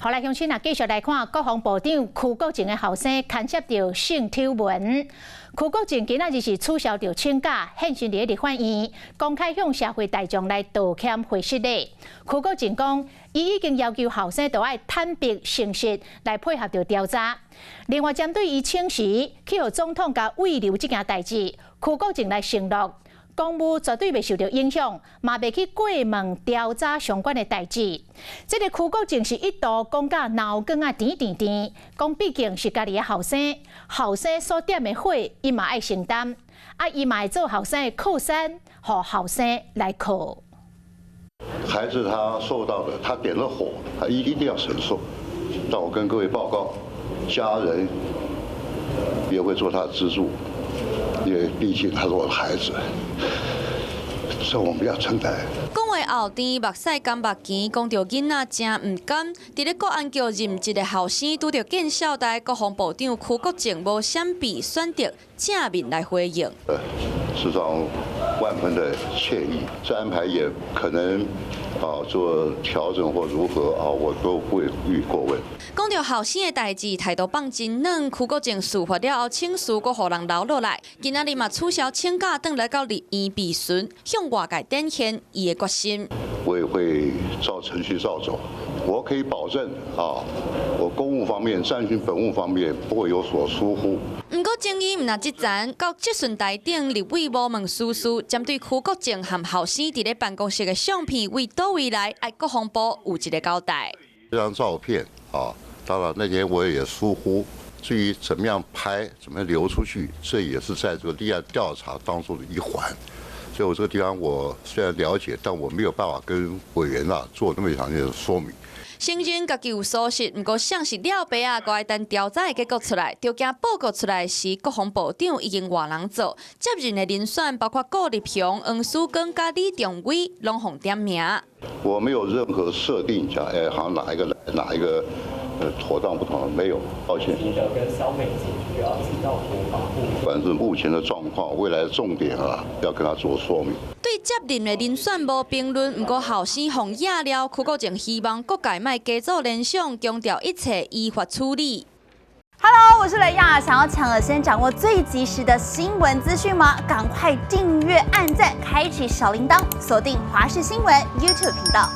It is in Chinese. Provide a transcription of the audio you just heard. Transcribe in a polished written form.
后来乡亲啊，继续来看国防部长邱国正的后生牵涉到性丑闻。邱国正今仔日是取消掉请假，现身伫立法院，公开向社会大众来道歉悔失礼。邱国正讲，伊已经要求后生都爱坦白诚实来配合着调查。另外，针对伊请辞去互总统甲慰留这件代志，邱国正来承诺。 公务绝对袂受到影响，嘛袂去过问调查相关的代志。这个邱国正是一度讲甲脑光啊甜，讲毕竟是家己的后生，后生所点的火，伊嘛爱承担，伊嘛会做后生的靠山，互后生来靠。孩子他受到的，他点了火，他一定要承受。让我跟各位报告，家人也会做他的支柱。 因为毕竟他是我的孩子，所以我们要承担。讲话后甜，目屎干目甜，讲到囡仔真唔甘。伫咧国安局任职的后生，拄到建校台国防部长邱国正无闪避，选择正面来回应。事实上，万分的歉意，这安排也可能做调整或如何我都不会予以过问。 讲到后生的代志，态度放真软。邱国正事发了后，请辞阁互人留落来。今仔日嘛取消请假，转来到立院备询，向外界展现伊的决心。我也会照程序照走。我可以保证我公务方面、战训本务方面不会有所疏忽。不过争议唔那即层，到质询台顶，立委无问叔叔，针对邱国正和后生伫咧办公室的相片为倒位来，爱国防部有一个交代。这张照片当然那天我也疏忽。至于怎么样拍、怎么样流出去，这也是在这个立案调查当中的一环。所以我这个地方我虽然了解，但我没有办法跟委员做那么详细的说明。 承认家己有疏失，不过像是了白啊，还等调查的结果出来，条件报告出来时，国防部长已经换人做，接任的人选包括顾立雄、黄曙光、甲李仲伟，拢互点名。我没有任何设定讲，好像哪一个妥当不妥当，没有，抱歉。跟小美进去要提到国防部。反正目前的状况，未来的重点要跟他做说明。 对接任的人选无评论，不过后生红野了，邱国正希望各界卖加做联想，强调一切依法处理。Hello， 我是雷亚，想要抢先掌握最及时的新闻资讯吗？赶快订阅、按赞、开启小铃铛，锁定华视新闻 YouTube 频道。